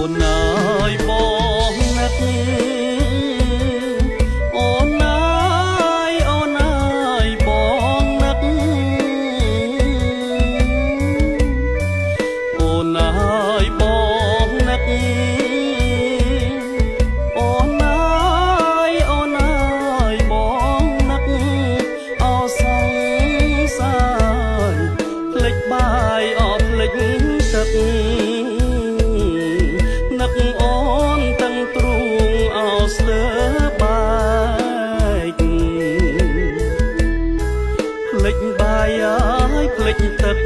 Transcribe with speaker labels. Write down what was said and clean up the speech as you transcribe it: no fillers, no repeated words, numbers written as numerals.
Speaker 1: នអើយបងណាស់អូនអើយអូនអើយបងណាស់អូនអើយបងណាស់អូនអើយអូនអើយបងណាស់អោសង្សារភ្លេចបាយអត់ភ្លេចទឹកនឹកអូនទាំងទ្រូងអោស្ទើបែកភ្លេចបាយអើយភ្លេចទឹក